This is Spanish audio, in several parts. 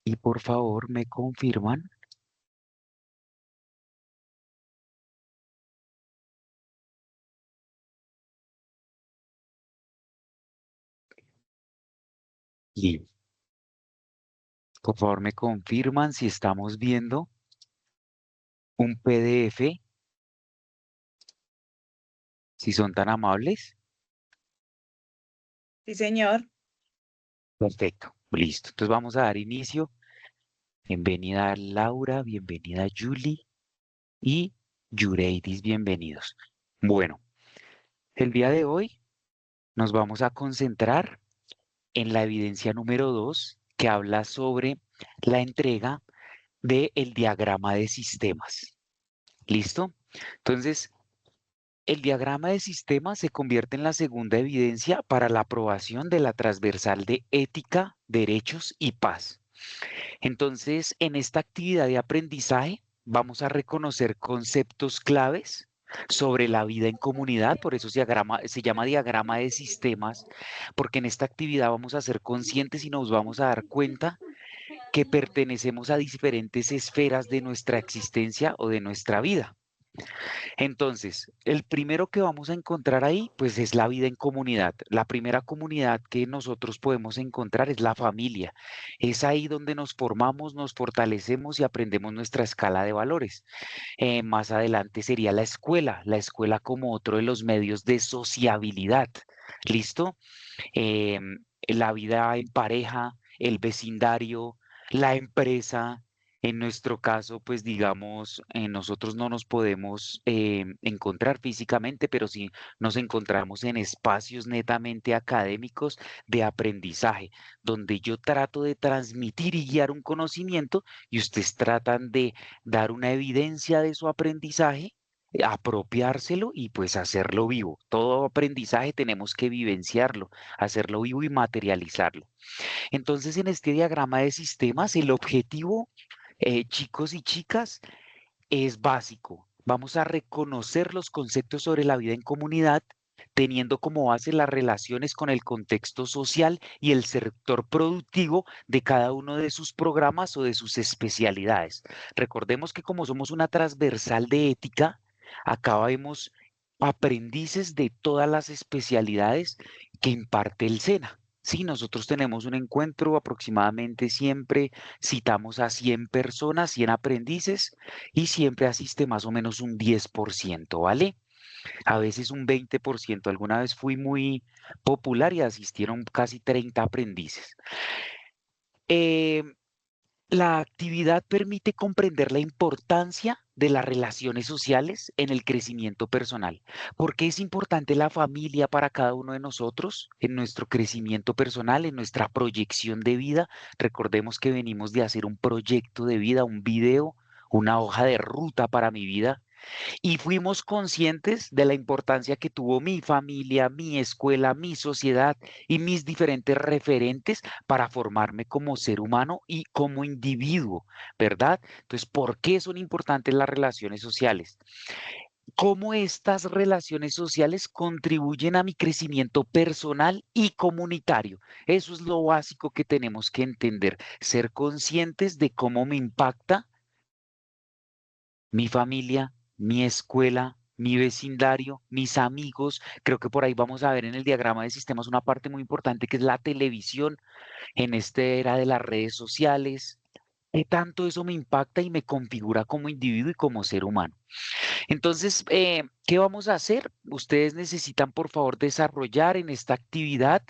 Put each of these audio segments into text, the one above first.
Y por favor, me confirman. Y por favor, me confirman si estamos viendo un PDF, si son tan amables. Sí, señor. Perfecto, listo. Entonces vamos a dar inicio. Bienvenida Laura, bienvenida Julie y Yureidis, bienvenidos. Bueno, el día de hoy nos vamos a concentrar en la evidencia número 2 que habla sobre la entrega del diagrama de sistemas. ¿Listo? Entonces, el diagrama de sistemas se convierte en la segunda evidencia para la aprobación de la transversal de ética, derechos y paz. Entonces, en esta actividad de aprendizaje vamos a reconocer conceptos claves sobre la vida en comunidad, por eso se llama diagrama de sistemas, porque en esta actividad vamos a ser conscientes y nos vamos a dar cuenta que pertenecemos a diferentes esferas de nuestra existencia o de nuestra vida. Entonces, el primero que vamos a encontrar ahí, pues es la vida en comunidad. La primera comunidad que nosotros podemos encontrar es la familia. Es ahí donde nos formamos, nos fortalecemos y aprendemos nuestra escala de valores. Más adelante sería la escuela como otro de los medios de sociabilidad. ¿Listo? La vida en pareja, el vecindario, la empresa. En nuestro caso, pues digamos, nosotros no nos podemos encontrar físicamente, pero sí nos encontramos en espacios netamente académicos de aprendizaje, donde yo trato de transmitir y guiar un conocimiento y ustedes tratan de dar una evidencia de su aprendizaje, apropiárselo y pues hacerlo vivo. Todo aprendizaje tenemos que vivenciarlo, hacerlo vivo y materializarlo. Entonces, en este diagrama de sistemas, el objetivo, chicos y chicas, es básico. Vamos a reconocer los conceptos sobre la vida en comunidad, teniendo como base las relaciones con el contexto social y el sector productivo de cada uno de sus programas o de sus especialidades. Recordemos que como somos una transversal de ética, acá vemos aprendices de todas las especialidades que imparte el SENA. Sí, nosotros tenemos un encuentro aproximadamente siempre, citamos a 100 personas, 100 aprendices, y siempre asiste más o menos un 10%, ¿vale? A veces un 20%. Alguna vez fui muy popular y asistieron casi 30 aprendices. Eh, la actividad permite comprender la importancia de las relaciones sociales en el crecimiento personal. ¿Por qué es importante la familia para cada uno de nosotros en nuestro crecimiento personal, en nuestra proyección de vida? Recordemos que venimos de hacer un proyecto de vida, un video, una hoja de ruta para mi vida y fuimos conscientes de la importancia que tuvo mi familia, mi escuela, mi sociedad y mis diferentes referentes para formarme como ser humano y como individuo, ¿verdad? Entonces, ¿por qué son importantes las relaciones sociales? ¿Cómo estas relaciones sociales contribuyen a mi crecimiento personal y comunitario? Eso es lo básico que tenemos que entender, ser conscientes de cómo me impacta mi familia, mi escuela, mi vecindario, mis amigos. Creo que por ahí vamos a ver en el diagrama de sistemas una parte muy importante que es la televisión en esta era de las redes sociales. ¿Qué tanto eso me impacta y me configura como individuo y como ser humano? Entonces, ¿qué vamos a hacer? Ustedes necesitan, por favor, desarrollar en esta actividad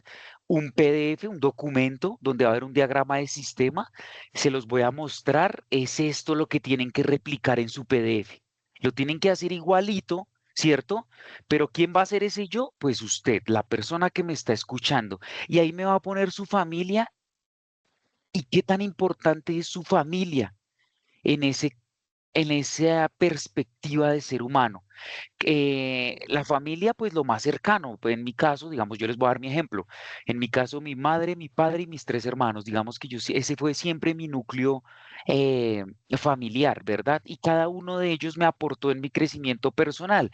un PDF, un documento donde va a haber un diagrama de sistema. Se los voy a mostrar. Es esto lo que tienen que replicar en su PDF. Lo tienen que hacer igualito, ¿cierto? Pero ¿quién va a hacer ese yo? Pues usted, la persona que me está escuchando. Y ahí me va a poner su familia y qué tan importante es su familia en en esa perspectiva de ser humano. La familia, pues lo más cercano, pues, en mi caso, digamos, yo les voy a dar mi ejemplo. En mi caso, mi madre, mi padre y mis tres hermanos, digamos que ese fue siempre mi núcleo familiar, ¿verdad? Y cada uno de ellos me aportó en mi crecimiento personal.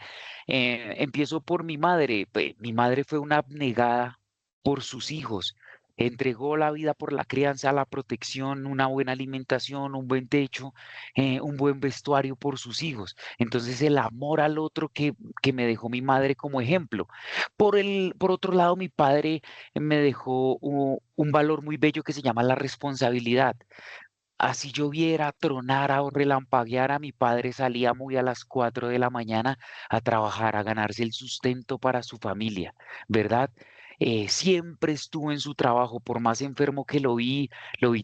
Empiezo por mi madre, pues, mi madre fue una abnegada por sus hijos. Entregó la vida por la crianza, la protección, una buena alimentación, un buen techo, un buen vestuario por sus hijos. Entonces el amor al otro que me dejó mi madre como ejemplo. Por otro lado, mi padre me dejó un valor muy bello que se llama la responsabilidad. Así lloviera, tronara o relampagueara, mi padre salía muy a las 4 de la mañana a trabajar, a ganarse el sustento para su familia, ¿verdad? Siempre estuvo en su trabajo, por más enfermo que lo vi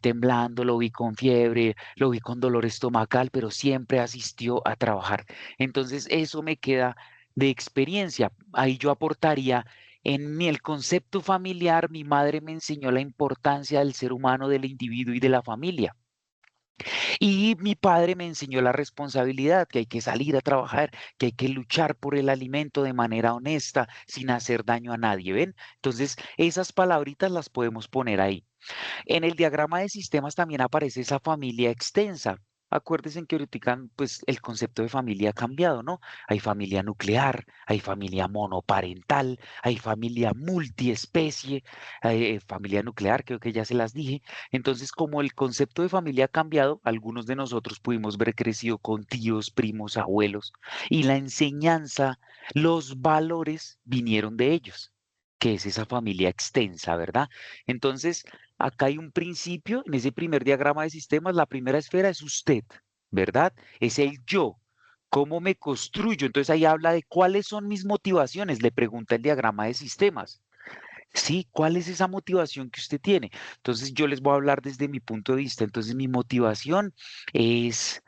temblando, lo vi con fiebre, lo vi con dolor estomacal, pero siempre asistió a trabajar. Entonces, eso me queda de experiencia. Ahí yo aportaría el concepto familiar, mi madre me enseñó la importancia del ser humano, del individuo y de la familia. Y mi padre me enseñó la responsabilidad, que hay que salir a trabajar, que hay que luchar por el alimento de manera honesta, sin hacer daño a nadie, ¿ven? Entonces, esas palabritas las podemos poner ahí. En el diagrama de sistemas también aparece esa familia extensa. Acuérdense que ahorita pues, el concepto de familia ha cambiado, ¿no? Hay familia nuclear, hay familia monoparental, hay familia multiespecie, familia nuclear, creo que ya se las dije. Entonces, como el concepto de familia ha cambiado, algunos de nosotros pudimos ver crecido con tíos, primos, abuelos, y la enseñanza, los valores vinieron de ellos, que es esa familia extensa, ¿verdad? Entonces, acá hay un principio, en ese primer diagrama de sistemas, la primera esfera es usted, ¿verdad? Es el yo. ¿Cómo me construyo? Entonces ahí habla de cuáles son mis motivaciones, le pregunta el diagrama de sistemas. Sí, ¿cuál es esa motivación que usted tiene? Entonces yo les voy a hablar desde mi punto de vista. Entonces mi motivación es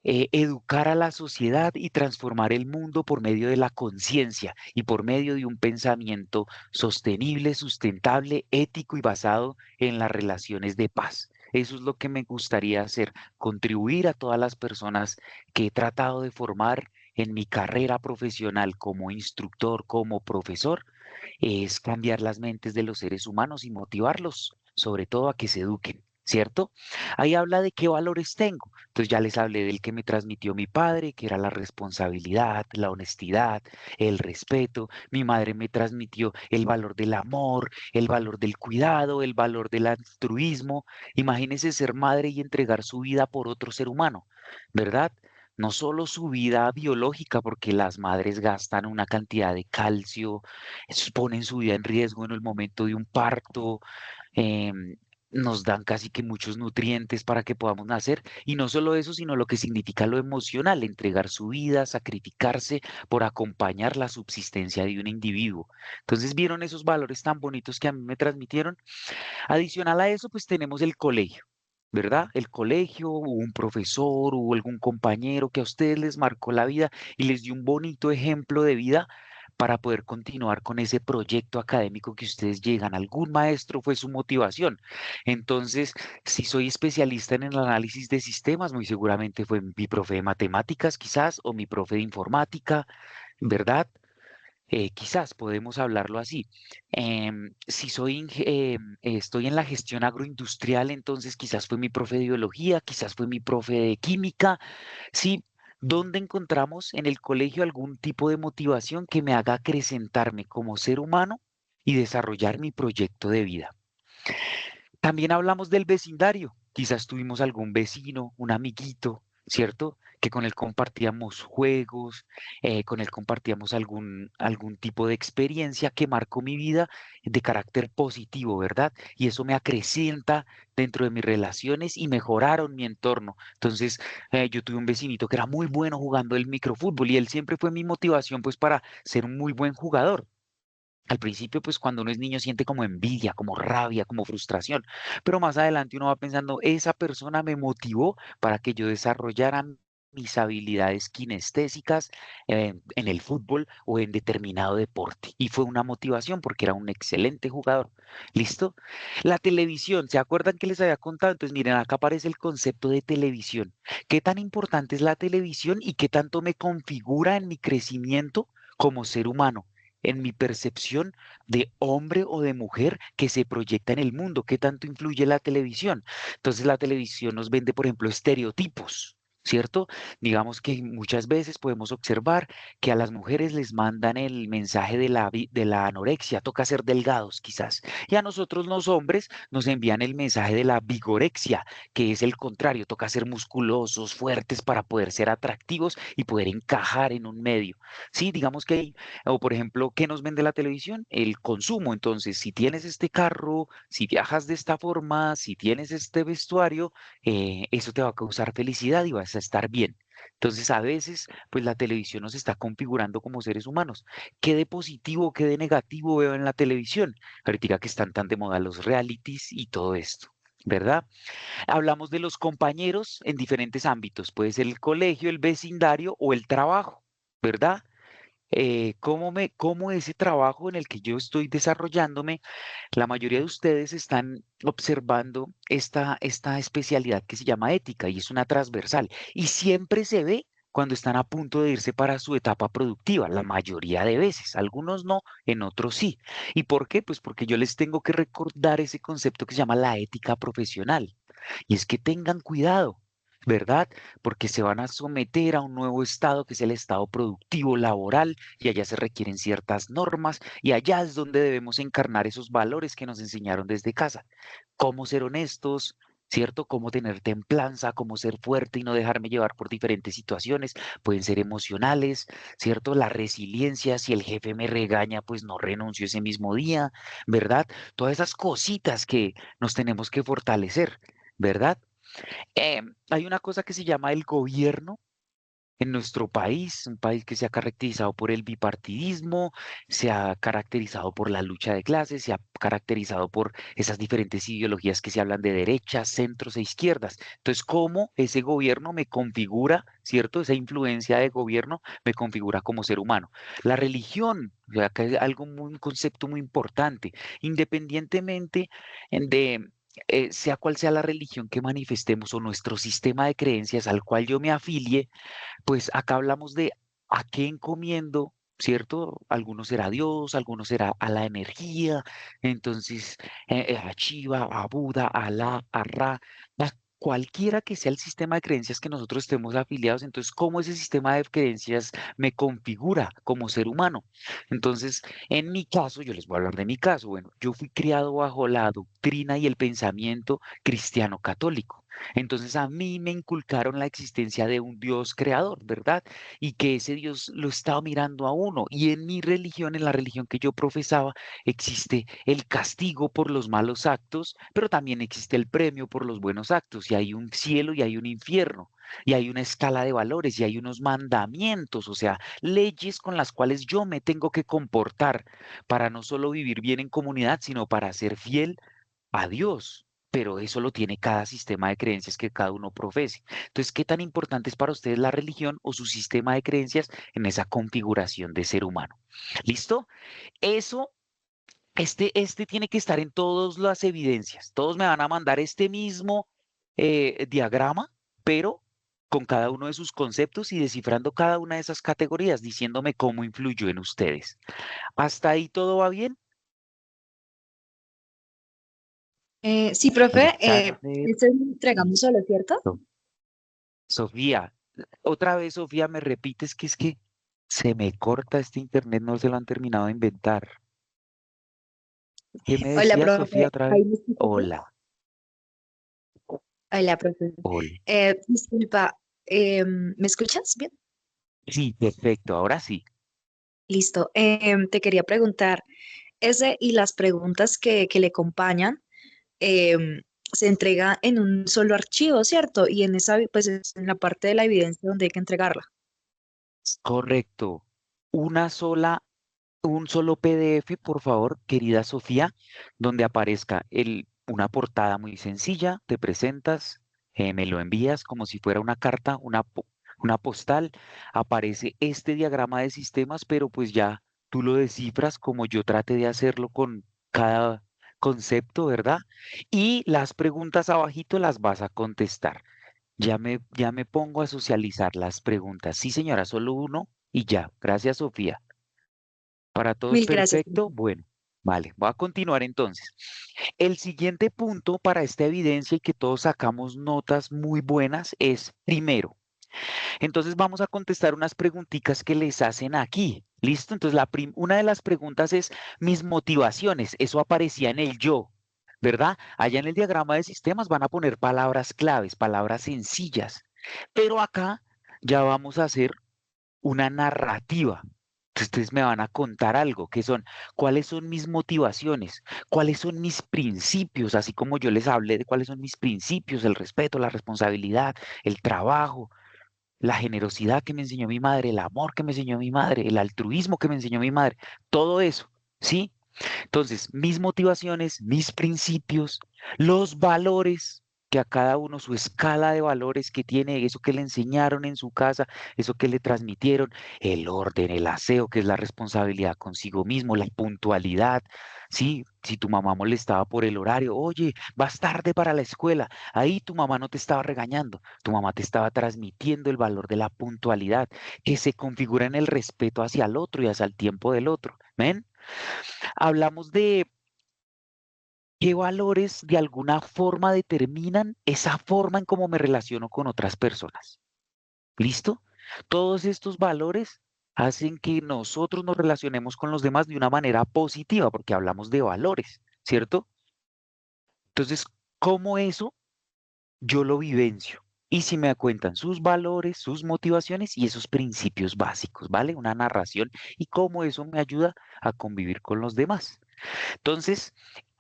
educar a la sociedad y transformar el mundo por medio de la conciencia y por medio de un pensamiento sostenible, sustentable, ético y basado en las relaciones de paz. Eso es lo que me gustaría hacer, contribuir a todas las personas que he tratado de formar en mi carrera profesional como instructor, como profesor, es cambiar las mentes de los seres humanos y motivarlos, sobre todo a que se eduquen, ¿cierto? Ahí habla de qué valores tengo. Entonces ya les hablé del que me transmitió mi padre, que era la responsabilidad, la honestidad, el respeto. Mi madre me transmitió el valor del amor, el valor del cuidado, el valor del altruismo. Imagínense ser madre y entregar su vida por otro ser humano, ¿verdad? No solo su vida biológica, porque las madres gastan una cantidad de calcio, ponen su vida en riesgo en el momento de un parto, em, nos dan casi que muchos nutrientes para que podamos nacer. Y no solo eso, sino lo que significa lo emocional, entregar su vida, sacrificarse por acompañar la subsistencia de un individuo. Entonces, ¿vieron esos valores tan bonitos que a mí me transmitieron? Adicional a eso, pues tenemos el colegio. ¿Verdad? El colegio, hubo un profesor, hubo algún compañero que a ustedes les marcó la vida y les dio un bonito ejemplo de vida para poder continuar con ese proyecto académico que ustedes llegan. Algún maestro fue su motivación. Entonces, si soy especialista en el análisis de sistemas, muy seguramente fue mi profe de matemáticas, quizás, o mi profe de informática, ¿verdad? Quizás podemos hablarlo así. Si estoy en la gestión agroindustrial, entonces quizás fue mi profe de biología, quizás fue mi profe de química. Sí, ¿dónde encontramos en el colegio algún tipo de motivación que me haga acrecentarme como ser humano y desarrollar mi proyecto de vida? También hablamos del vecindario. Quizás tuvimos algún vecino, un amiguito, ¿cierto? Que con él compartíamos juegos, con él compartíamos algún tipo de experiencia que marcó mi vida de carácter positivo, ¿verdad? Y eso me acrecienta dentro de mis relaciones y mejoraron mi entorno. Entonces, yo tuve un vecinito que era muy bueno jugando el microfútbol y él siempre fue mi motivación pues para ser un muy buen jugador. Al principio, pues cuando uno es niño siente como envidia, como rabia, como frustración, pero más adelante uno va pensando, esa persona me motivó para que yo desarrollara mis habilidades kinestésicas en el fútbol o en determinado deporte. Y fue una motivación porque era un excelente jugador. ¿Listo? La televisión, ¿se acuerdan que les había contado? Entonces, miren, acá aparece el concepto de televisión. ¿Qué tan importante es la televisión y qué tanto me configura en mi crecimiento como ser humano? En mi percepción de hombre o de mujer que se proyecta en el mundo. ¿Qué tanto influye la televisión? Entonces la televisión nos vende, por ejemplo, estereotipos. ¿cierto? Digamos que muchas veces podemos observar que a las mujeres les mandan el mensaje de de la anorexia, toca ser delgados quizás, y a nosotros los hombres nos envían el mensaje de la vigorexia, que es el contrario, toca ser musculosos, fuertes para poder ser atractivos y poder encajar en un medio. Sí, digamos que hay, o por ejemplo, ¿qué nos vende la televisión? El consumo. Entonces, si tienes este carro, si viajas de esta forma, si tienes este vestuario, eso te va a causar felicidad y vas a estar bien. Entonces, a veces, pues la televisión nos está configurando como seres humanos. ¿Qué de positivo, qué de negativo veo en la televisión? Ahorita que están tan de moda los realities y todo esto, ¿verdad? Hablamos de los compañeros en diferentes ámbitos. Puede ser el colegio, el vecindario o el trabajo, ¿verdad? Cómo ese trabajo en el que yo estoy desarrollándome, la mayoría de ustedes están observando esta especialidad que se llama ética y es una transversal y siempre se ve cuando están a punto de irse para su etapa productiva, la mayoría de veces, algunos no, en otros sí. ¿Y por qué? Pues porque yo les tengo que recordar ese concepto que se llama la ética profesional. Y es que tengan cuidado, ¿verdad? Porque se van a someter a un nuevo estado que es el estado productivo laboral y allá se requieren ciertas normas y allá es donde debemos encarnar esos valores que nos enseñaron desde casa. Cómo ser honestos, ¿cierto? Cómo tener templanza, cómo ser fuerte y no dejarme llevar por diferentes situaciones. Pueden ser emocionales, ¿cierto? La resiliencia, si el jefe me regaña, pues no renuncio ese mismo día, ¿verdad? Todas esas cositas que nos tenemos que fortalecer, ¿verdad? Hay una cosa que se llama el gobierno en nuestro país, un país que se ha caracterizado por el bipartidismo, se ha caracterizado por la lucha de clases, se ha caracterizado por esas diferentes ideologías que se hablan de derechas, centros e izquierdas. Entonces, ¿cómo ese gobierno me configura, cierto? Esa influencia de gobierno me configura como ser humano. La religión, o sea, acá es algo un concepto muy importante, independientemente de sea cual sea la religión que manifestemos o nuestro sistema de creencias al cual yo me afilie, pues acá hablamos de a qué encomiendo, ¿cierto? Algunos será a Dios, algunos será a la energía, entonces a Shiva, a Buda, a Alá, a Ra, a cualquiera que sea el sistema de creencias que nosotros estemos afiliados, entonces cómo ese sistema de creencias me configura como ser humano. Entonces, en mi caso, yo les voy a hablar de mi caso, bueno, yo fui criado bajo la doctrina y el pensamiento cristiano católico. Entonces a mí me inculcaron la existencia de un Dios creador, ¿verdad? Y que ese Dios lo estaba mirando a uno. Y en mi religión, en la religión que yo profesaba, existe el castigo por los malos actos, pero también existe el premio por los buenos actos. Y hay un cielo y hay un infierno. Y hay una escala de valores y hay unos mandamientos, o sea, leyes con las cuales yo me tengo que comportar para no solo vivir bien en comunidad, sino para ser fiel a Dios, pero eso lo tiene cada sistema de creencias que cada uno profese. Entonces, ¿qué tan importante es para ustedes la religión o su sistema de creencias en esa configuración de ser humano? ¿Listo? Eso, este tiene que estar en todas las evidencias. Todos me van a mandar este mismo diagrama, pero con cada uno de sus conceptos y descifrando cada una de esas categorías, diciéndome cómo influyó en ustedes. ¿Hasta ahí todo va bien? Sí, profe, Alexander, este lo entregamos solo, ¿cierto? Sofía, otra vez, Sofía, me repites que es que se me corta este internet, no se lo han terminado de inventar. ¿Qué me Hola, decía Sofía profe, otra vez? ¿ahí me escuchas bien? Hola, Hola, profe. hola. Disculpa, ¿me escuchas bien? Sí, perfecto, ahora sí. Listo. Te quería preguntar, ese y las preguntas que le acompañan em, se entrega en un solo archivo, ¿cierto? Y en esa, pues es en la parte de la evidencia donde hay que entregarla. Correcto. Una sola, un solo PDF, por favor, querida Sofía, donde aparezca una portada muy sencilla, te presentas, me lo envías como si fuera una carta, una postal, aparece este diagrama de sistemas, pero pues ya tú lo descifras como yo trate de hacerlo con cada concepto, ¿verdad? Y las preguntas abajito las vas a contestar. Ya me pongo a socializar las preguntas. Sí, señora, solo uno y ya. Gracias, Sofía. Para todos Mil gracias, perfecto. profe. Bueno, vale, voy a continuar entonces. El siguiente punto para esta evidencia y que todos sacamos notas muy buenas es, primero, Entonces vamos a contestar unas preguntitas que les hacen aquí. ¿Listo? Entonces una de las preguntas es mis motivaciones. Eso aparecía en el yo, ¿verdad? Allá en el diagrama de sistemas van a poner palabras claves, palabras sencillas. Pero acá ya vamos a hacer una narrativa. Entonces ustedes me van a contar algo, que son, cuáles son mis motivaciones, cuáles son mis principios, así como yo les hablé de cuáles son mis principios, el respeto, la responsabilidad, el trabajo, la generosidad que me enseñó mi madre, el amor que me enseñó mi madre, el altruismo que me enseñó mi madre, todo eso, ¿sí? Entonces, mis motivaciones, mis principios, los valores que a cada uno, su escala de valores que tiene, eso que le enseñaron en su casa, eso que le transmitieron, el orden, el aseo, que es la responsabilidad consigo mismo, la puntualidad, ¿sí? Si tu mamá molestaba por el horario, oye, vas tarde para la escuela, ahí tu mamá no te estaba regañando, tu mamá te estaba transmitiendo el valor de la puntualidad, que se configura en el respeto hacia el otro y hacia el tiempo del otro. ¿Ven? Hablamos de qué valores de alguna forma determinan esa forma en cómo me relaciono con otras personas. ¿Listo? Todos estos valores hacen que nosotros nos relacionemos con los demás de una manera positiva, porque hablamos de valores, ¿cierto? Entonces, ¿cómo eso yo lo vivencio? Y si me cuentan sus valores, sus motivaciones y esos principios básicos, ¿vale? Una narración y cómo eso me ayuda a convivir con los demás. Entonces,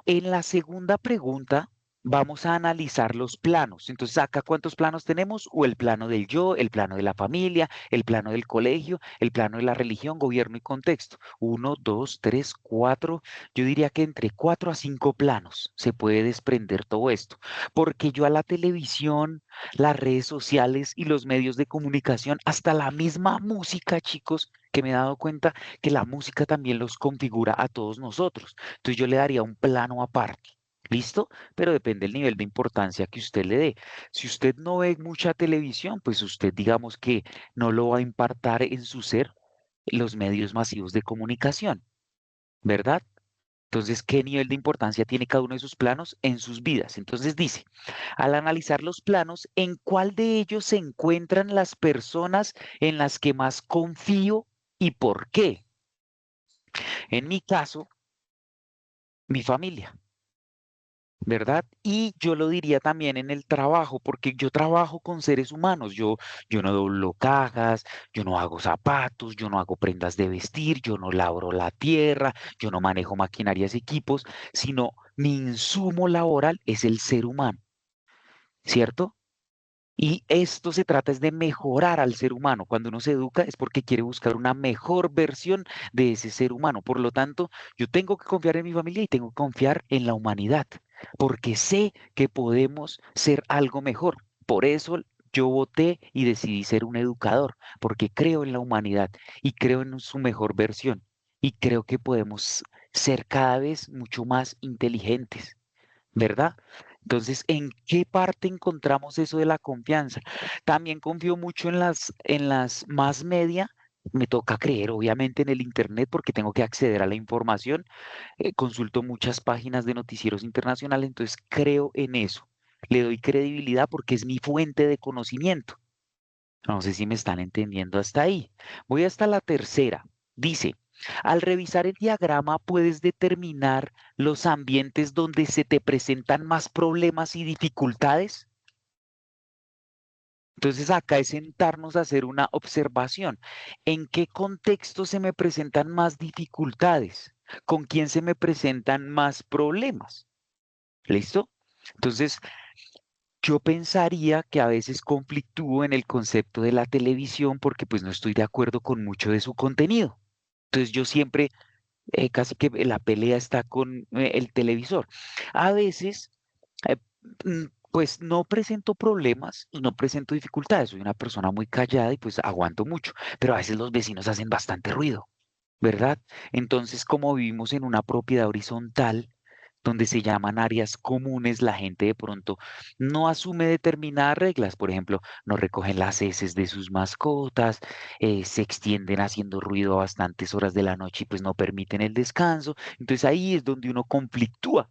en la segunda pregunta vamos a analizar los planos. Entonces, acá cuántos planos tenemos, o el plano del yo, el plano de la familia, el plano del colegio, el plano de la religión, gobierno y contexto. Uno, dos, tres, cuatro. Yo diría que entre 4 a 5 planos se puede desprender todo esto, porque yo a la televisión, las redes sociales y los medios de comunicación, hasta la misma música, chicos, que me he dado cuenta que la música también los configura a todos nosotros. Entonces yo le daría un plano aparte. ¿Listo? Pero depende del nivel de importancia que usted le dé. Si usted no ve mucha televisión, pues usted digamos que no lo va a impactar en su ser los medios masivos de comunicación, ¿verdad? Entonces, ¿qué nivel de importancia tiene cada uno de sus planos en sus vidas? Entonces dice, al analizar los planos, ¿en cuál de ellos se encuentran las personas en las que más confío y por qué? En mi caso, mi familia. ¿Verdad? Y yo lo diría también en el trabajo, porque yo trabajo con seres humanos, yo no doblo cajas, yo no hago zapatos, yo no hago prendas de vestir, yo no labro la tierra, yo no manejo maquinarias, equipos, sino mi insumo laboral es el ser humano, ¿cierto? Y esto se trata es de mejorar al ser humano. Cuando uno se educa es porque quiere buscar una mejor versión de ese ser humano. Por lo tanto, yo tengo que confiar en mi familia y tengo que confiar en la humanidad, porque sé que podemos ser algo mejor. Por eso yo voté y decidí ser un educador, porque creo en la humanidad y creo en su mejor versión. Y creo que podemos ser cada vez mucho más inteligentes. ¿Verdad? Entonces, ¿en qué parte encontramos eso de la confianza? También confío mucho en las más media. Me toca creer, obviamente, en el Internet porque tengo que acceder a la información. Consulto muchas páginas de noticieros internacionales, entonces creo en eso. Le doy credibilidad porque es mi fuente de conocimiento. No sé si me están entendiendo hasta ahí. Voy hasta la tercera. Dice, al revisar el diagrama puedes determinar los ambientes donde se te presentan más problemas y dificultades. Entonces acá es sentarnos a hacer una observación. ¿En qué contexto se me presentan más dificultades? ¿Con quién se me presentan más problemas? ¿Listo? Entonces, yo pensaría que a veces conflictúo en el concepto de la televisión porque pues no estoy de acuerdo con mucho de su contenido. Entonces yo siempre, casi que la pelea está con el televisor. A veces, eh, pues no presento problemas y no presento dificultades. Soy una persona muy callada y pues aguanto mucho, pero a veces los vecinos hacen bastante ruido. ¿Verdad? Entonces, como vivimos en una propiedad horizontal, donde se llaman áreas comunes, la gente de pronto no asume determinadas reglas. Por ejemplo, no recogen las heces de sus mascotas, se extienden haciendo ruido a bastantes horas de la noche y pues no permiten el descanso. Entonces ahí es donde uno conflictúa.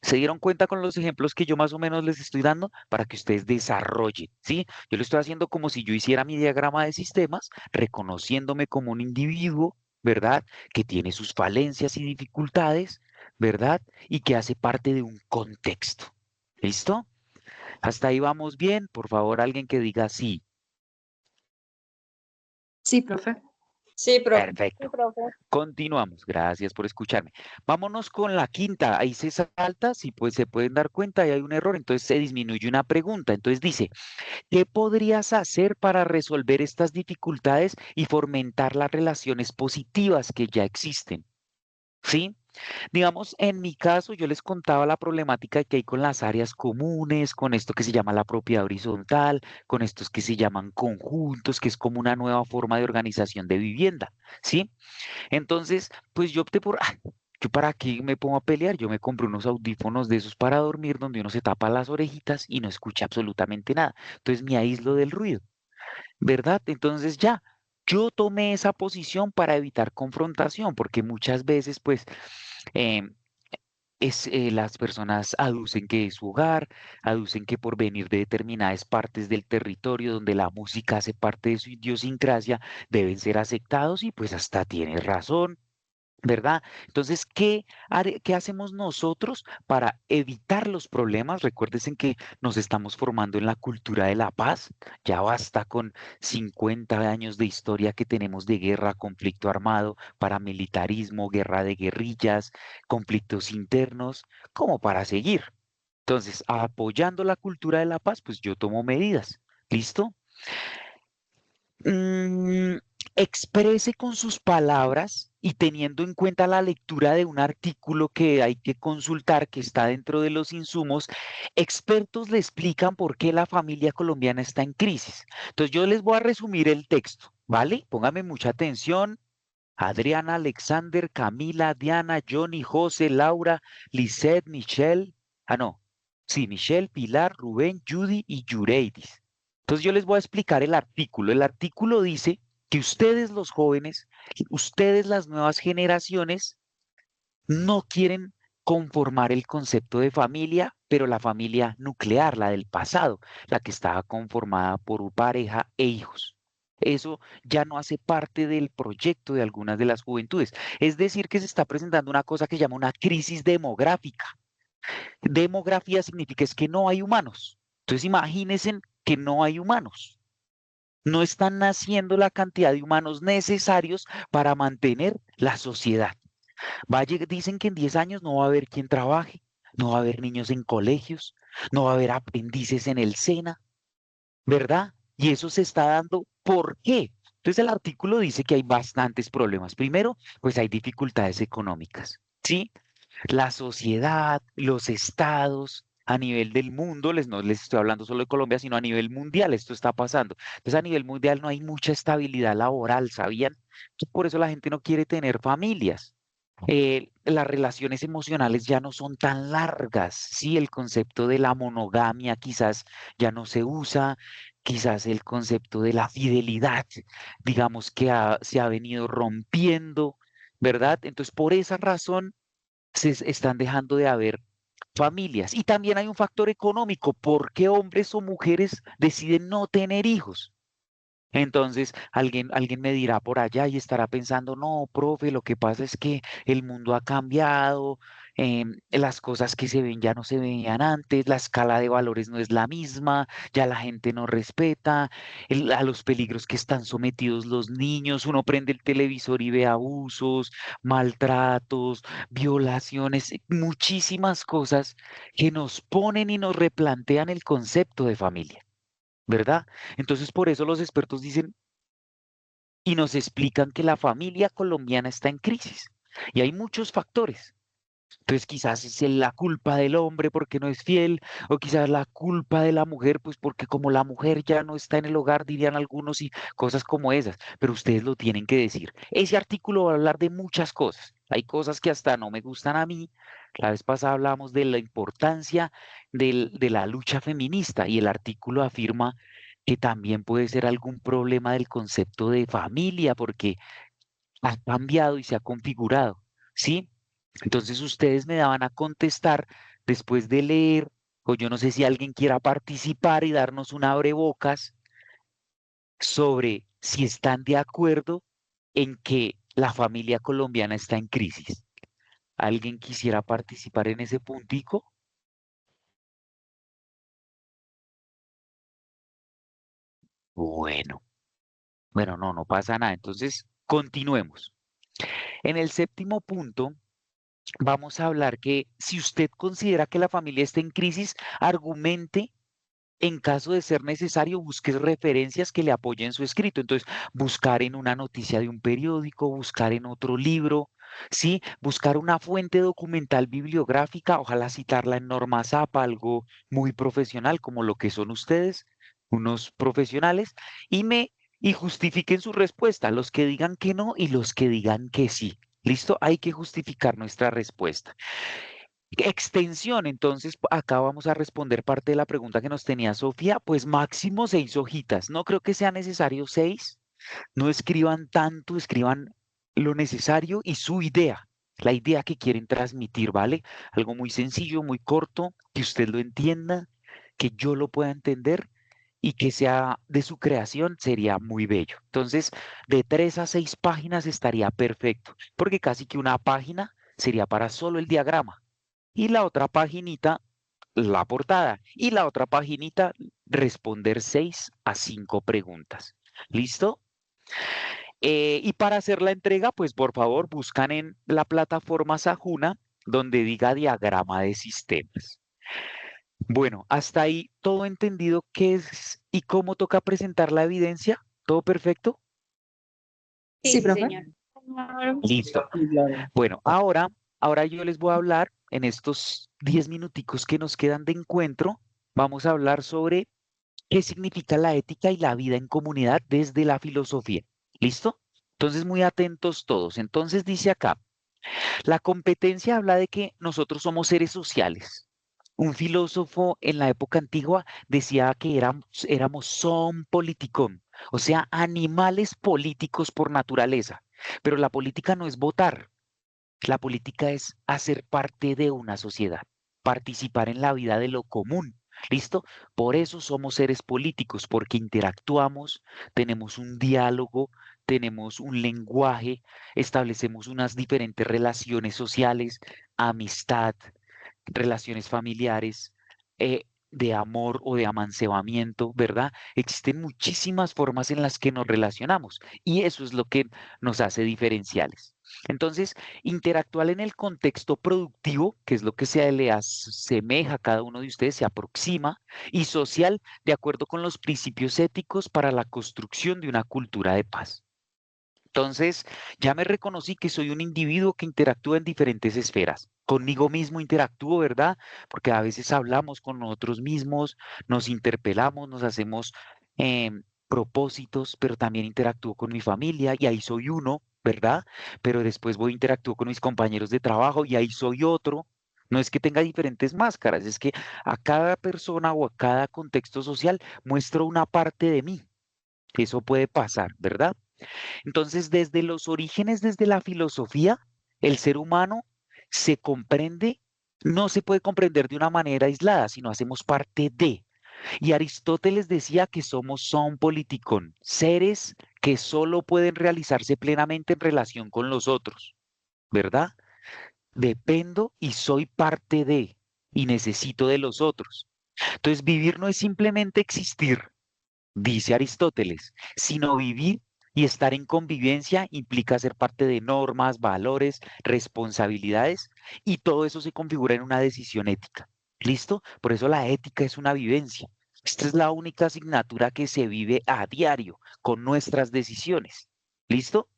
¿Se dieron cuenta con los ejemplos que yo más o menos les estoy dando para que ustedes desarrollen? ¿Sí? Yo lo estoy haciendo como si yo hiciera mi diagrama de sistemas, reconociéndome como un individuo, ¿verdad? Que tiene sus falencias y dificultades, ¿verdad? Y que hace parte de un contexto. ¿Listo? Hasta ahí vamos bien. Por favor, alguien que diga sí. Sí, profe. Sí, profe. Sí, Perfecto. profe. Continuamos. Gracias por escucharme. Vámonos con la quinta. Ahí se salta, si pues se pueden dar cuenta, y hay un error, entonces se disminuye una pregunta. Entonces dice, ¿qué podrías hacer para resolver estas dificultades y fomentar las relaciones positivas que ya existen? ¿Sí? Digamos, en mi caso, yo les contaba la problemática que hay con las áreas comunes, con esto que se llama la propiedad horizontal, con estos que se llaman conjuntos, que es como una nueva forma de organización de vivienda, ¿sí? Entonces, pues yo opté por, yo para qué me pongo a pelear, yo me compré unos audífonos de esos para dormir donde uno se tapa las orejitas y no escucha absolutamente nada. Entonces me aíslo del ruido, ¿verdad? Entonces ya. Yo tomé esa posición para evitar confrontación, porque muchas veces, pues, em, las personas aducen que es su hogar, aducen que por venir de determinadas partes del territorio donde la música hace parte de su idiosincrasia, deben ser aceptados y pues hasta tiene razón. ¿Verdad? Entonces, ¿qué hacemos nosotros para evitar los problemas? Recuérdense que nos estamos formando en la cultura de la paz. Ya basta con 50 años de historia que tenemos de guerra, conflicto armado, paramilitarismo, guerra de guerrillas, conflictos internos, como para seguir. Entonces, apoyando la cultura de la paz, pues yo tomo medidas. ¿Listo? mm, Exprese con sus palabras y teniendo en cuenta la lectura de un artículo que hay que consultar, que está dentro de los insumos, expertos le explican por qué la familia colombiana está en crisis. Entonces yo les voy a resumir el texto, ¿vale? Póngame mucha atención. Adriana, Alexander, Camila, Diana, Johnny, José, Laura, Lisette, Michelle, no, sí, Michelle, Pilar, Rubén, Judy y Yureidis. Entonces yo les voy a explicar el artículo. El artículo dice que ustedes los jóvenes, ustedes las nuevas generaciones, no quieren conformar el concepto de familia, pero la familia nuclear, la del pasado, la que estaba conformada por pareja e hijos. Eso ya no hace parte del proyecto de algunas de las juventudes. Es decir, que se está presentando una cosa que se llama una crisis demográfica. Demografía significa es que no hay humanos. Entonces imagínense que no hay humanos. No están naciendo la cantidad de humanos necesarios para mantener la sociedad. Dicen que en 10 años no va a haber quien trabaje, no va a haber niños en colegios, no va a haber aprendices en el SENA, ¿verdad? Y eso se está dando, ¿por qué? Entonces el artículo dice que hay bastantes problemas. Primero, pues hay dificultades económicas, ¿sí? La sociedad, los estados, a nivel del mundo, no les estoy hablando solo de Colombia, sino a nivel mundial, esto está pasando. Entonces a nivel mundial no hay mucha estabilidad laboral, ¿sabían? Por eso la gente no quiere tener familias. Las relaciones emocionales ya no son tan largas, ¿sí? El concepto de la monogamia quizás ya no se usa, quizás el concepto de la fidelidad, digamos que se ha venido rompiendo, ¿verdad? Entonces, por esa razón están dejando de haber familias. Y también hay un factor económico, ¿por qué hombres o mujeres deciden no tener hijos? Entonces, alguien me dirá por allá y estará pensando, no, profe, lo que pasa es que el mundo ha cambiado, las cosas que se ven ya no se veían antes, la escala de valores no es la misma, ya la gente no respeta, a los peligros que están sometidos los niños, uno prende el televisor y ve abusos, maltratos, violaciones, muchísimas cosas que nos ponen y nos replantean el concepto de familia. ¿Verdad? Entonces, por eso los expertos dicen y nos explican que la familia colombiana está en crisis. Y hay muchos factores. Entonces, quizás es la culpa del hombre porque no es fiel, o quizás la culpa de la mujer, pues porque como la mujer ya no está en el hogar, dirían algunos, y cosas como esas. Pero ustedes lo tienen que decir. Ese artículo va a hablar de muchas cosas. Hay cosas que hasta no me gustan a mí. La vez pasada hablamos de la importancia de la lucha feminista y el artículo afirma que también puede ser algún problema del concepto de familia porque ha cambiado y se ha configurado, ¿sí? Entonces ustedes me daban a contestar después de leer, o yo no sé si alguien quiera participar y darnos un abrebocas sobre si están de acuerdo en que la familia colombiana está en crisis. ¿Alguien quisiera participar en ese puntico? Bueno, bueno, no, no pasa nada. Entonces, continuemos. En el séptimo punto, vamos a hablar que si usted considera que la familia está en crisis, argumente. En caso de ser necesario, busque referencias que le apoyen su escrito. Entonces, buscar en una noticia de un periódico, buscar en otro libro, ¿sí? Buscar una fuente documental bibliográfica, ojalá citarla en Norma Zapa, algo muy profesional como lo que son ustedes, unos profesionales, y y justifiquen su respuesta, los que digan que no y los que digan que sí. ¿Listo? Hay que justificar nuestra respuesta. Extensión, entonces acá vamos a responder parte de la pregunta que nos tenía Sofía, pues máximo 6 hojitas. No creo que sea necesario 6, no escriban tanto, escriban lo necesario y su idea, la idea que quieren transmitir, ¿vale? Algo muy sencillo, muy corto, que usted lo entienda, que yo lo pueda entender y que sea de su creación, sería muy bello. Entonces, de 3 a 6 páginas estaría perfecto, porque casi que una página sería para solo el diagrama y la otra paginita, la portada, y la otra paginita, responder 6 a 5 preguntas. ¿Listo? Y para hacer la entrega, pues por favor buscan en la plataforma Sajuna donde diga diagrama de sistemas. Bueno, hasta ahí todo entendido qué es y cómo toca presentar la evidencia. ¿Todo perfecto? Sí, Sí, profe. señor. Listo. Sí, claro. Bueno, ahora yo les voy a hablar en estos 10 minuticos que nos quedan de encuentro. Vamos a hablar sobre qué significa la ética y la vida en comunidad desde la filosofía. ¿Listo? Entonces, muy atentos todos. Entonces dice acá, la competencia habla de que nosotros somos seres sociales. Un filósofo en la época antigua decía que éramos son politicón, o sea, animales políticos por naturaleza. Pero la política no es votar, la política es hacer parte de una sociedad, participar en la vida de lo común. ¿Listo? Por eso somos seres políticos, porque interactuamos, tenemos un diálogo, tenemos un lenguaje, establecemos unas diferentes relaciones sociales, amistad, relaciones familiares, de amor o de amancebamiento, ¿verdad? Existen muchísimas formas en las que nos relacionamos y eso es lo que nos hace diferenciales. Entonces, interactuar en el contexto productivo, que es lo que se le asemeja a cada uno de ustedes, se aproxima, y social, de acuerdo con los principios éticos para la construcción de una cultura de paz. Entonces, ya me reconocí que soy un individuo que interactúa en diferentes esferas. Conmigo mismo interactúo, ¿verdad? Porque a veces hablamos con nosotros mismos, nos interpelamos, nos hacemos propósitos, pero también interactúo con mi familia y ahí soy uno, ¿verdad? Pero después voy a interactúo con mis compañeros de trabajo y ahí soy otro. No es que tenga diferentes máscaras, es que a cada persona o a cada contexto social muestro una parte de mí. Eso puede pasar, ¿verdad? Entonces, desde los orígenes, desde la filosofía, el ser humano se comprende, no se puede comprender de una manera aislada, sino hacemos parte de. Y Aristóteles decía que somos son politikon, seres que solo pueden realizarse plenamente en relación con los otros, ¿verdad? Dependo y soy parte de, y necesito de los otros. Entonces, vivir no es simplemente existir, dice Aristóteles, sino vivir y estar en convivencia implica ser parte de normas, valores, responsabilidades y todo eso se configura en una decisión ética. ¿Listo? Por eso la ética es una vivencia. Esta es la única asignatura que se vive a diario con nuestras decisiones. ¿Listo?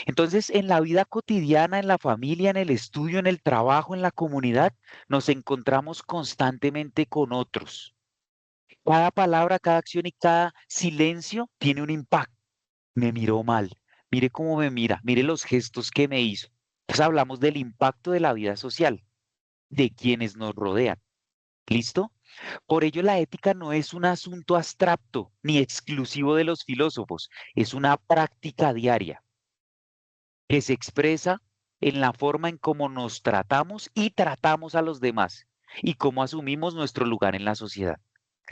Entonces, en la vida cotidiana, en la familia, en el estudio, en el trabajo, en la comunidad, nos encontramos constantemente con otros. Cada palabra, cada acción y cada silencio tiene un impacto. Me miró mal. Mire cómo me mira. Mire los gestos que me hizo. Entonces hablamos del impacto de la vida social, de quienes nos rodean. ¿Listo? Por ello, la ética no es un asunto abstracto ni exclusivo de los filósofos. Es una práctica diaria que se expresa en la forma en cómo nos tratamos y tratamos a los demás. y cómo asumimos nuestro lugar en la sociedad.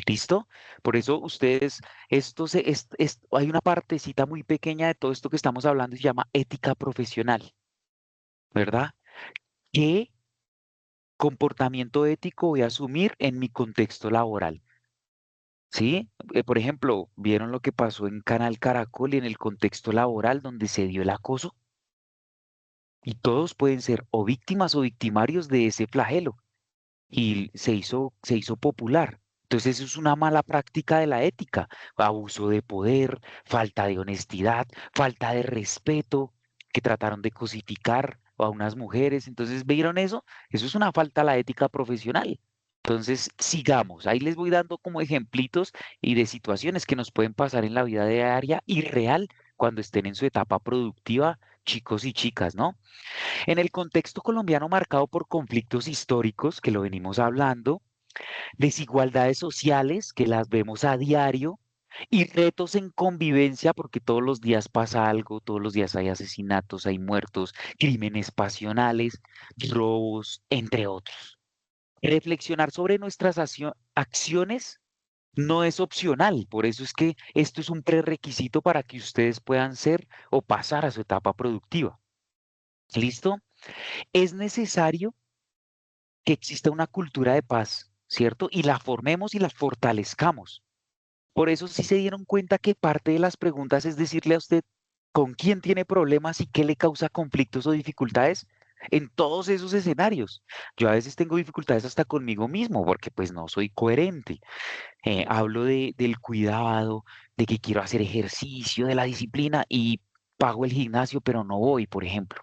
¿Listo? Por eso ustedes, hay una partecita muy pequeña de todo esto que estamos hablando y se llama ética profesional, ¿verdad? ¿Qué comportamiento ético voy a asumir en mi contexto laboral? ¿Sí? Por ejemplo, ¿vieron lo que pasó en Canal Caracol y en el contexto laboral donde se dio el acoso? Y todos pueden ser o víctimas o victimarios de ese flagelo. Y se hizo popular. Entonces eso es una mala práctica de la ética, abuso de poder, falta de honestidad, falta de respeto, que trataron de cosificar a unas mujeres. Entonces, ¿vieron eso? Eso es una falta a la ética profesional. Entonces, sigamos. Ahí les voy dando como ejemplitos y de situaciones que nos pueden pasar en la vida diaria y real cuando estén en su etapa productiva, chicos y chicas, ¿no? En el contexto colombiano marcado por conflictos históricos, que lo venimos hablando, desigualdades sociales, que las vemos a diario, y retos en convivencia, porque todos los días pasa algo, todos los días hay asesinatos, hay muertos, crímenes pasionales, robos, entre otros. Reflexionar sobre nuestras acciones no es opcional, por eso es que esto es un prerequisito para que ustedes puedan ser o pasar a su etapa productiva. ¿Listo? Es necesario que exista una cultura de paz, ¿cierto? Y la formemos y la fortalezcamos. Por eso sí se dieron cuenta que parte de las preguntas es decirle a usted con quién tiene problemas y qué le causa conflictos o dificultades en todos esos escenarios. Yo a veces tengo dificultades hasta conmigo mismo porque pues no soy coherente. Hablo del cuidado, de que quiero hacer ejercicio, de la disciplina y pago el gimnasio, pero no voy, por ejemplo,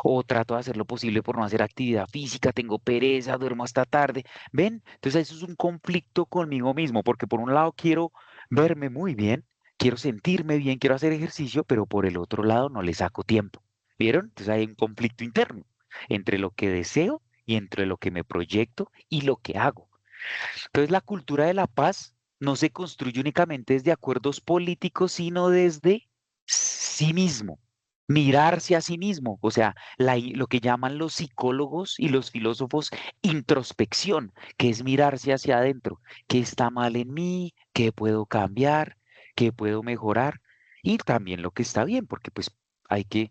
o trato de hacer lo posible por no hacer actividad física, tengo pereza, duermo hasta tarde. ¿Ven? Entonces eso es un conflicto conmigo mismo, porque por un lado quiero verme muy bien, quiero sentirme bien, quiero hacer ejercicio, pero por el otro lado no le saco tiempo. ¿Vieron? Entonces hay un conflicto interno entre lo que deseo y entre lo que me proyecto y lo que hago. Entonces la cultura de la paz no se construye únicamente desde acuerdos políticos, sino desde sí mismo, mirarse a sí mismo, o sea, lo que llaman los psicólogos y los filósofos introspección, que es mirarse hacia adentro, qué está mal en mí, qué puedo cambiar, qué puedo mejorar y también lo que está bien, porque pues hay que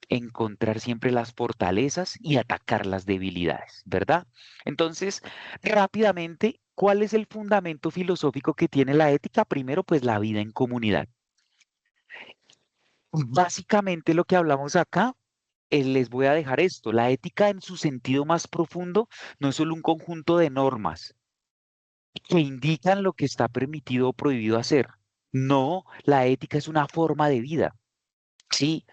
encontrar siempre las fortalezas y atacar las debilidades, ¿verdad? Entonces, rápidamente, ¿cuál es el fundamento filosófico que tiene la ética? Primero, pues la vida en comunidad. Básicamente lo que hablamos acá, les voy a dejar esto. La ética en su sentido más profundo no es solo un conjunto de normas que indican lo que está permitido o prohibido hacer. No, la ética es una forma de vida. Sí,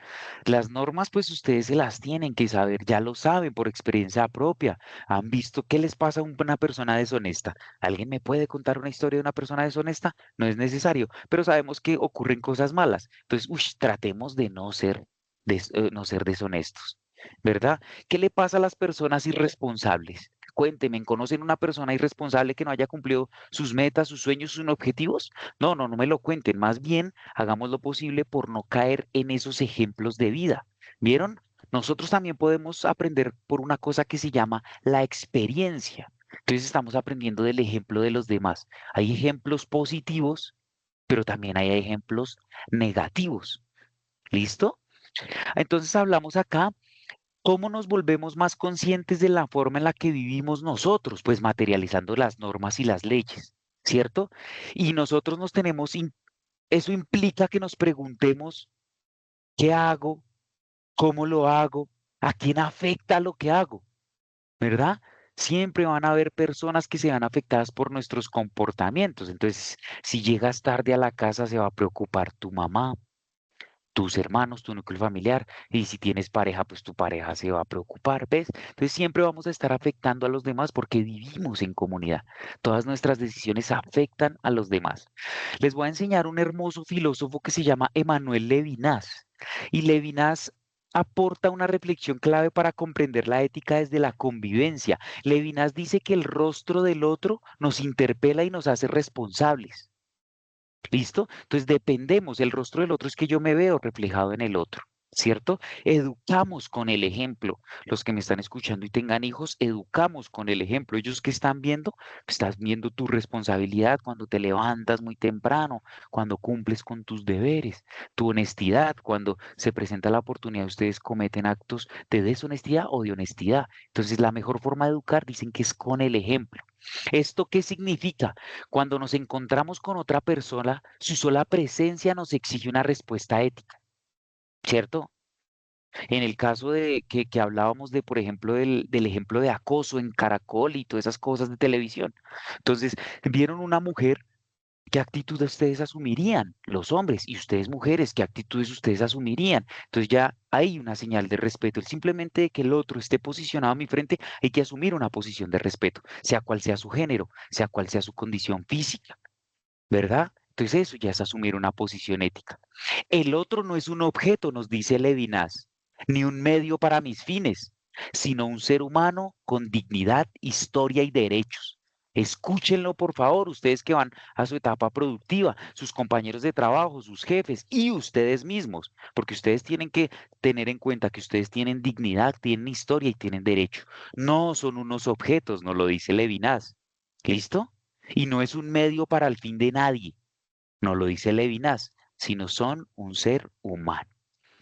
las normas pues ustedes se las tienen que saber, ya lo saben por experiencia propia. ¿Han visto qué les pasa a una persona deshonesta? ¿Alguien me puede contar una historia de una persona deshonesta? No es necesario, pero sabemos que ocurren cosas malas. Entonces, tratemos de no ser deshonestos, ¿verdad? ¿Qué le pasa a las personas irresponsables? Cuéntenme, ¿conocen una persona irresponsable que no haya cumplido sus metas, sus sueños, sus objetivos? No, no, no me lo cuenten. Más bien, hagamos lo posible por no caer en esos ejemplos de vida. ¿Vieron? Nosotros también podemos aprender por una cosa que se llama la experiencia. Entonces estamos aprendiendo del ejemplo de los demás. Hay ejemplos positivos, pero también hay ejemplos negativos. ¿Listo? Entonces hablamos acá. ¿Cómo nos volvemos más conscientes de la forma en la que vivimos nosotros? Pues materializando las normas y las leyes, ¿cierto? Y nosotros eso implica que nos preguntemos, ¿qué hago? ¿Cómo lo hago? ¿A quién afecta lo que hago? ¿Verdad? Siempre van a haber personas que se van afectadas por nuestros comportamientos. Entonces, si llegas tarde a la casa, se va a preocupar tu mamá, tus hermanos, tu núcleo familiar, y si tienes pareja, pues tu pareja se va a preocupar, ¿ves? Entonces siempre vamos a estar afectando a los demás porque vivimos en comunidad. Todas nuestras decisiones afectan a los demás. Les voy a enseñar un hermoso filósofo que se llama Emmanuel Levinas. Y Levinas aporta una reflexión clave para comprender la ética desde la convivencia. Levinas dice que el rostro del otro nos interpela y nos hace responsables. ¿Listo? Entonces dependemos, el rostro del otro es que yo me veo reflejado en el otro. ¿cierto? Educamos con el ejemplo. Los que me están escuchando y tengan hijos, educamos con el ejemplo. Ellos que están viendo, pues, estás viendo tu responsabilidad cuando te levantas muy temprano, cuando cumples con tus deberes, tu honestidad, cuando se presenta la oportunidad, ustedes cometen actos de deshonestidad o de honestidad. Entonces, la mejor forma de educar dicen que es con el ejemplo. ¿Esto qué significa? Cuando nos encontramos con otra persona, su sola presencia nos exige una respuesta ética. ¿Cierto? En el caso de que hablábamos de, por ejemplo, del ejemplo de acoso en Caracol y todas esas cosas de televisión. Entonces, vieron una mujer, ¿qué actitud ustedes asumirían? Los hombres y ustedes mujeres, ¿qué actitudes ustedes asumirían? Entonces ya hay una señal de respeto. El simplemente de que el otro esté posicionado a mi frente, hay que asumir una posición de respeto, sea cual sea su género, sea cual sea su condición física, ¿verdad? Entonces eso ya es asumir una posición ética. El otro no es un objeto, nos dice Levinas, ni un medio para mis fines, sino un ser humano con dignidad, historia y derechos. Escúchenlo, por favor, ustedes que van a su etapa productiva, sus compañeros de trabajo, sus jefes y ustedes mismos, porque ustedes tienen que tener en cuenta que ustedes tienen dignidad, tienen historia y tienen derecho. No son unos objetos, nos lo dice Levinas. ¿Listo? Y no es un medio para el fin de nadie, no lo dice Levinas, sino son un ser humano.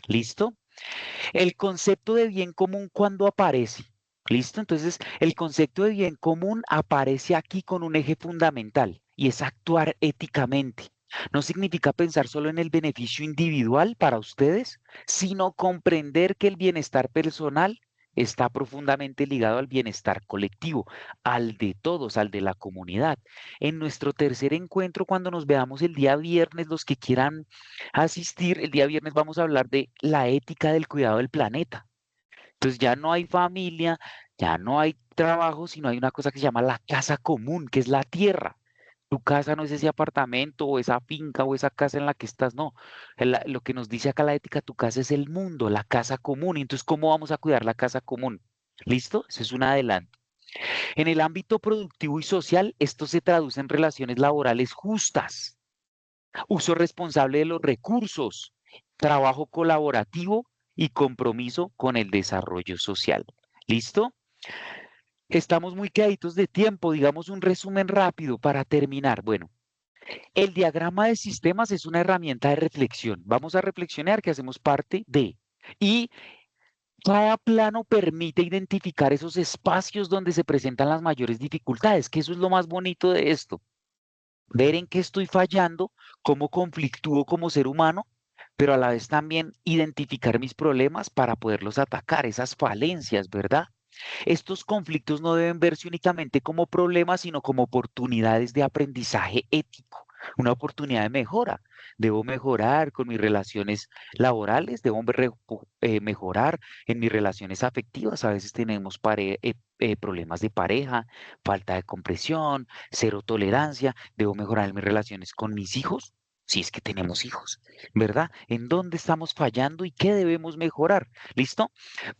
¿Listo? El concepto de bien común cuando aparece. ¿Listo? Entonces, el concepto de bien común aparece aquí con un eje fundamental y es actuar éticamente. No significa pensar solo en el beneficio individual para ustedes, sino comprender que el bienestar personal está profundamente ligado al bienestar colectivo, al de todos, al de la comunidad. En nuestro tercer encuentro, cuando nos veamos el día viernes, los que quieran asistir, el día viernes vamos a hablar de la ética del cuidado del planeta. Entonces ya no hay familia, ya no hay trabajo, sino hay una cosa que se llama la casa común, que es la tierra. Tu casa no es ese apartamento o esa finca o esa casa en la que estás, no. Lo que nos dice acá la ética, tu casa es el mundo, la casa común. Y entonces, ¿cómo vamos a cuidar la casa común? ¿Listo? Ese es un adelanto. En el ámbito productivo y social, esto se traduce en relaciones laborales justas, uso responsable de los recursos, trabajo colaborativo y compromiso con el desarrollo social. ¿Listo? Estamos muy queditos de tiempo, digamos un resumen rápido para terminar. Bueno, el diagrama de sistemas es una herramienta de reflexión. Vamos a reflexionar que hacemos parte de. Y cada plano permite identificar esos espacios donde se presentan las mayores dificultades, que eso es lo más bonito de esto. Ver en qué estoy fallando, cómo conflictúo como ser humano, pero a la vez también identificar mis problemas para poderlos atacar, esas falencias, ¿verdad? Estos conflictos no deben verse únicamente como problemas, sino como oportunidades de aprendizaje ético, una oportunidad de mejora. Debo mejorar con mis relaciones laborales, debo mejorar en mis relaciones afectivas. A veces tenemos problemas de pareja, falta de comprensión, cero tolerancia. Debo mejorar en mis relaciones con mis hijos, si es que tenemos hijos, ¿verdad? ¿En dónde estamos fallando y qué debemos mejorar? ¿Listo?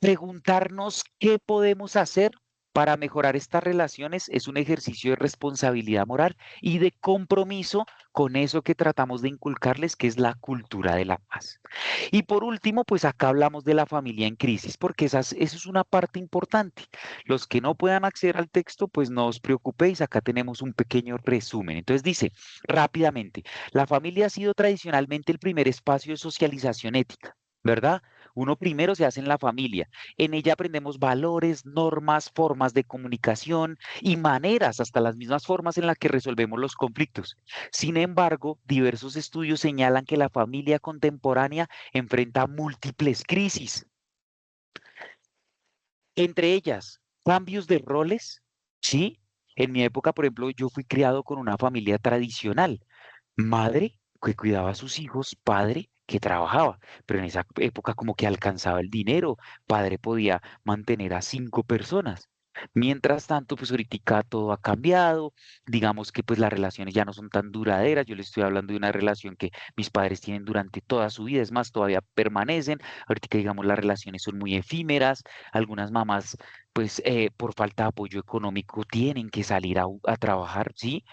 Preguntarnos qué podemos hacer para mejorar estas relaciones es un ejercicio de responsabilidad moral y de compromiso con eso que tratamos de inculcarles, que es la cultura de la paz. Y por último, pues acá hablamos de la familia en crisis, porque eso es una parte importante. Los que no puedan acceder al texto, pues no os preocupéis, acá tenemos un pequeño resumen. Entonces dice, rápidamente, la familia ha sido tradicionalmente el primer espacio de socialización ética, ¿verdad? Uno primero se hace en la familia. En ella aprendemos valores, normas, formas de comunicación y maneras, hasta las mismas formas en las que resolvemos los conflictos. Sin embargo, diversos estudios señalan que la familia contemporánea enfrenta múltiples crisis, entre ellas cambios de roles, ¿sí? En mi época, por ejemplo, yo fui criado con una familia tradicional. Madre que cuidaba a sus hijos, padre que trabajaba, pero en esa época como que alcanzaba el dinero, padre podía mantener a 5 personas. Mientras tanto, pues ahorita todo ha cambiado, digamos que pues las relaciones ya no son tan duraderas, yo le estoy hablando de una relación que mis padres tienen durante toda su vida, es más, todavía permanecen, ahorita digamos las relaciones son muy efímeras, algunas mamás pues por falta de apoyo económico tienen que salir a trabajar, ¿sí?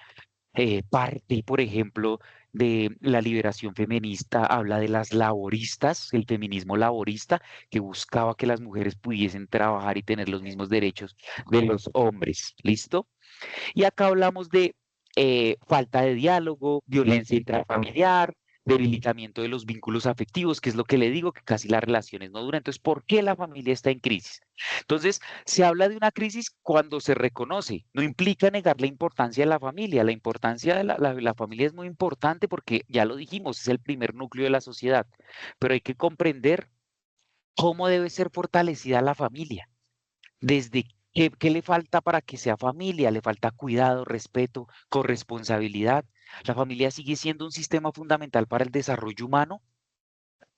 Parte, por ejemplo, de la liberación feminista habla de las laboristas, el feminismo laborista, que buscaba que las mujeres pudiesen trabajar y tener los mismos derechos de los hombres. ¿Listo? Y acá hablamos de falta de diálogo, violencia intrafamiliar, debilitamiento de los vínculos afectivos, que es lo que le digo, que casi las relaciones no duran. Entonces, ¿por qué la familia está en crisis? Entonces, se habla de una crisis cuando se reconoce, no implica negar la importancia de la familia. La importancia de la familia es muy importante porque, ya lo dijimos, es el primer núcleo de la sociedad, pero hay que comprender cómo debe ser fortalecida la familia. Desde qué le falta para que sea familia, le falta cuidado, respeto, corresponsabilidad. La familia sigue siendo un sistema fundamental para el desarrollo humano.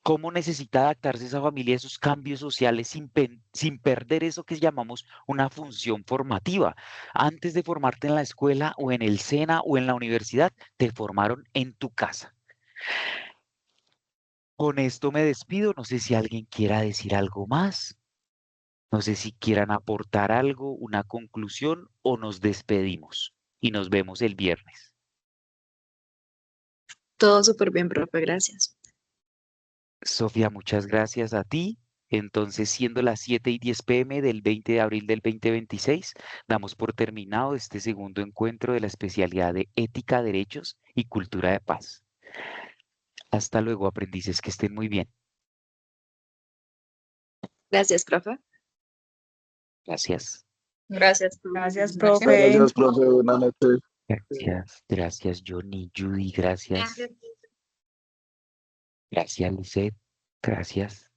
¿Cómo necesita adaptarse esa familia a esos cambios sociales sin perder eso que llamamos una función formativa? Antes de formarte en la escuela o en el SENA o en la universidad, te formaron en tu casa. Con esto me despido. No sé si alguien quiera decir algo más. No sé si quieran aportar algo, una conclusión o nos despedimos y nos vemos el viernes. Todo súper bien, profe, gracias. Sofía, muchas gracias a ti. Entonces, siendo las 7:10 p.m. del 20 de abril del 2026, damos por terminado este segundo encuentro de la especialidad de Ética, Derechos y Cultura de Paz. Hasta luego, aprendices, que estén muy bien. Gracias, profe. Gracias. Gracias, Gracias, profe. profe. Gracias, profe. Buenas noches. Gracias, gracias, Johnny, Judy, gracias. Gracias, Lisette. Gracias.